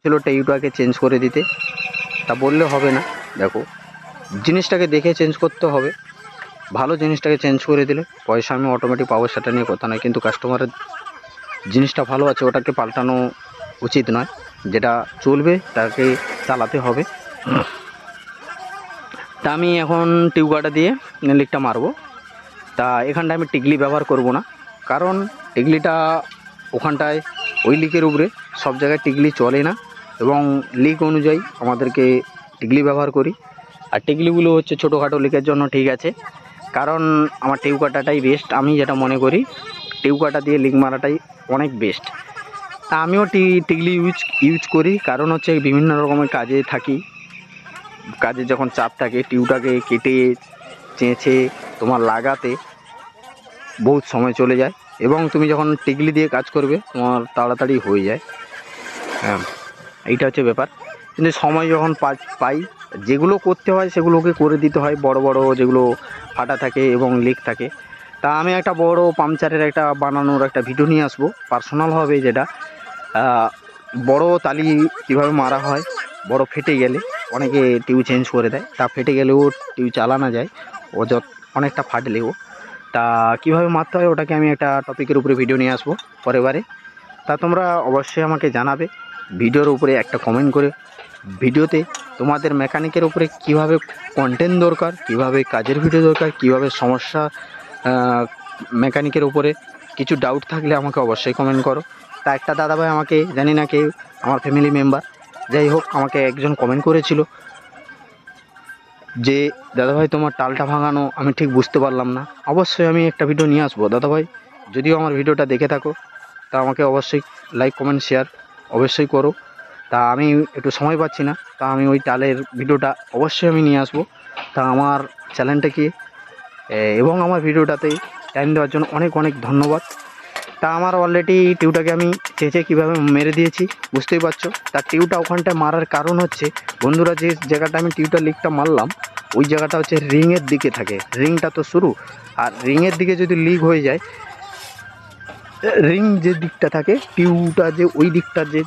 ছিল টিউটাকে চেঞ্জ করে দিতে, তা বললে হবে না। দেখো, জিনিসটাকে দেখে চেঞ্জ করতে হবে। ভালো জিনিসটাকে চেঞ্জ করে দিলে পয়সা আমি অটোমেটিক পাবো, সেটা নিয়ে কথা নয়, কিন্তু কাস্টমারের জিনিসটা ভালো আছে ওটাকে পাল্টানো উচিত নয়। যেটা চলবে তাকে চালাতে হবে। তা আমি এখন টিউবটা দিয়ে লিকটা মারবো। তা এখানটায় আমি টিকলি ব্যবহার করব না, কারণ টিকলিটা ওখানটায় ওই লিকের উপরে সব জায়গায় টিকলি চলে না, এবং লিক অনুযায়ী আমাদেরকে টিকলি ব্যবহার করি। আর টিকলিগুলো হচ্ছে ছোটোখাটো লিকের জন্য ঠিক আছে, কারণ আমার টিউব কাটাটাই বেস্ট। আমি যেটা মনে করি টিউব কাটা দিয়ে লিক মারাটাই অনেক বেস্ট। তা আমিও টিকলি ইউজ করি, কারণ হচ্ছে বিভিন্ন রকমের কাজে থাকি। কাজে যখন চাপ থাকে টিউবটাকে কেটে চেঁচে তোমার লাগাতে বহুত সময় চলে যায়, এবং তুমি যখন টিকলি দিয়ে কাজ করবে তোমার তাড়াতাড়ি হয়ে যায়। হ্যাঁ, এইটা হচ্ছে ব্যাপার। কিন্তু সময় যখন পাই যেগুলো করতে হয় সেগুলোকে করে দিতে হয়, বড় বড় যেগুলো ফাটা থাকে এবং লিক থাকে। তা আমি একটা বড় পাংচারের একটা বানানোর একটা ভিডিও নিয়ে আসবো পার্সোনালভাবে, যেটা বড় তালি কীভাবে মারা হয়। বড় ফেটে গেলে অনেকে টিউব চেঞ্জ করে দেয়, তা ফেটে গেলেও টিউব চালানো যায় অনেকটা ফাটলেও। তা কীভাবে মারতে হয় ওটাকে আমি একটা টপিকের উপরে ভিডিও নিয়ে আসবো পরেবারে। তা তোমরা অবশ্যই আমাকে জানাবে ভিডিওর উপরে একটা কমেন্ট করে, ভিডিওতে তোমাদের মেকানিকের উপরে কিভাবে কন্টেন্ট দরকার, কিভাবে কাজের ভিডিও দরকার, কিভাবে সমস্যা মেকানিকের উপরে কিছু ডাউট থাকলে আমাকে অবশ্যই কমেন্ট করো। তা একটা দাদাভাই আমাকে, জানি না কে, আমার ফ্যামিলি মেম্বার যাই হোক, আমাকে একজন কমেন্ট করেছিল যে দাদাভাই তোমার টালটা ভাঙানো আমি ঠিক বুঝতে পারলাম না। অবশ্যই আমি একটা ভিডিও নিয়ে আসবো দাদাভাই, যদিও আমার ভিডিওটা দেখে থাকো তা আমাকে অবশ্যই লাইক কমেন্ট শেয়ার অবশ্যই করো। তা আমি একটু সময় পাচ্ছি না, তা আমি ওই টালের ভিডিওটা অবশ্যই আমি নিয়ে আসবো। তা আমার চ্যানেলটাকে এবং আমার ভিডিওটাতে টাইম দেওয়ার জন্য অনেক অনেক ধন্যবাদ। তা আমার অলরেডি টিউবটাকে আমি চেঁচে কীভাবে মেরে দিয়েছি বুঝতেই পারছো। তার টিউবটা ওখানটায় মারার কারণ হচ্ছে বন্ধুরা, যে জায়গাটা আমি টিউবটা লিকটা মারলাম ওই জায়গাটা হচ্ছে রিংয়ের দিকে থাকে, রিংটা তো শুরু, আর রিংয়ের দিকে যদি লিক হয়ে যায়, রিং যে দিকটা থাকে টিউবটা যে ওই দিকটা যে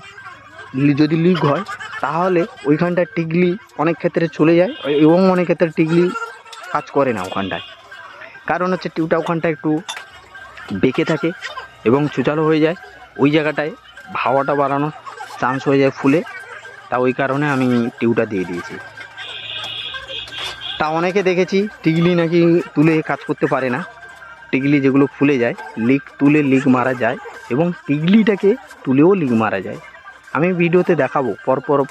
যদি লিক হয় তাহলে ওইখানটায় টিকলি অনেক ক্ষেত্রে চলে যায়, এবং অনেক ক্ষেত্রে টিকলি কাজ করে না ওখানটায়। কারণ হচ্ছে টিউবটা ওখানটায় একটু বেঁকে থাকে এবং চুচালো হয়ে যায়, ওই জায়গাটায় হাওয়াটা বাড়ানোর চান্স হয়ে যায় ফুলে। তা ওই কারণে আমি টিউবটা দিয়ে দিয়েছি। তা অনেকে দেখেছি টিকলি নাকি তুলে কাজ করতে পারে না, টিকলি যেগুলো ফুলে যায় লিক তুলে লিক মারা যায়, এবং টিকলিটাকে তুলেও লিক মারা যায়। আমি ভিডিওতে দেখাবো,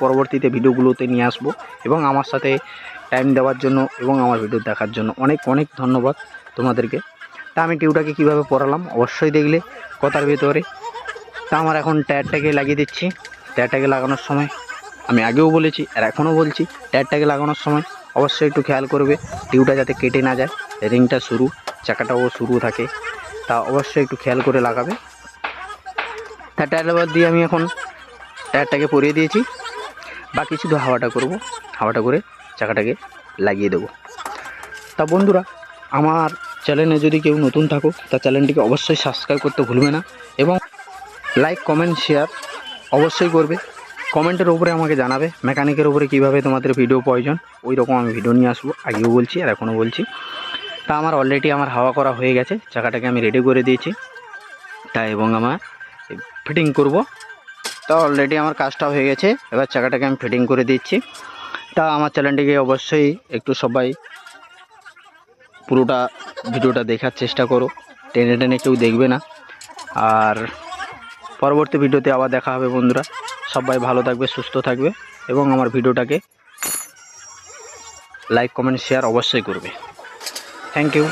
পরবর্তীতে ভিডিওগুলোতে নিয়ে আসবো। এবং আমার সাথে টাইম দেওয়ার জন্য এবং আমার ভিডিও দেখার জন্য অনেক অনেক ধন্যবাদ তোমাদেরকে। তা আমি টিউবটাকে কীভাবে পরালাম অবশ্যই দেখলে কথার ভিতরে। তা আমার এখন টায়ারটাকে লাগিয়ে দিচ্ছি। টায়ারটাকে লাগানোর সময় আমি আগেও বলেছি আর এখনও বলছি, টায়ারটাকে লাগানোর সময় অবশ্যই একটু খেয়াল করবে টিউবটা যাতে কেটে না যায়, রিংটা শুরু, চাকাটাও শুরু থাকে, তা অবশ্যই একটু খেয়াল করে লাগাবে। তা টায়ার লেবার দিয়ে আমি এখন টায়ারটাকে পরিয়ে দিয়েছি, বাকি শুধু হাওয়াটা করব, হাওয়াটা করে চাকাটাকে লাগিয়ে দেবো। তা বন্ধুরা, আমার চ্যানেলে যদি কেউ নতুন থাকো তা চ্যানেলটিকে অবশ্যই সাবস্ক্রাইব করতে ভুলবে না, এবং লাইক কমেন্ট শেয়ার অবশ্যই করবে। কমেন্টের উপরে আমাকে জানাবে মেকানিকের উপরে কীভাবে তোমাদের ভিডিও প্রয়োজন, ওই রকম আমি ভিডিও নিয়ে আসবো, আগেও বলছি আর এখনও বলছি। তা আমার অলরেডি আমার হাওয়া করা হয়ে গেছে, চাকাটাকে আমি রেডি করে দিয়েছি। তা এবং আমার ফিটিং করব। তা অলরেডি আমার কাজটা হয়ে গেছে, এবার চাকাটাকে আমি ফিটিং করে দিচ্ছি। তা আমার চ্যানেলটিকে অবশ্যই একটু সবাই পুরোটা ভিডিওটা দেখার চেষ্টা করো, টেনে টেনে কেউ দেখবে না। আর পরবর্তী ভিডিওতে আবার দেখা হবে বন্ধুরা, সবাই ভালো থাকবে, সুস্থ থাকবে, এবং আমার ভিডিওটাকে লাইক কমেন্ট শেয়ার অবশ্যই করবে। Thank you.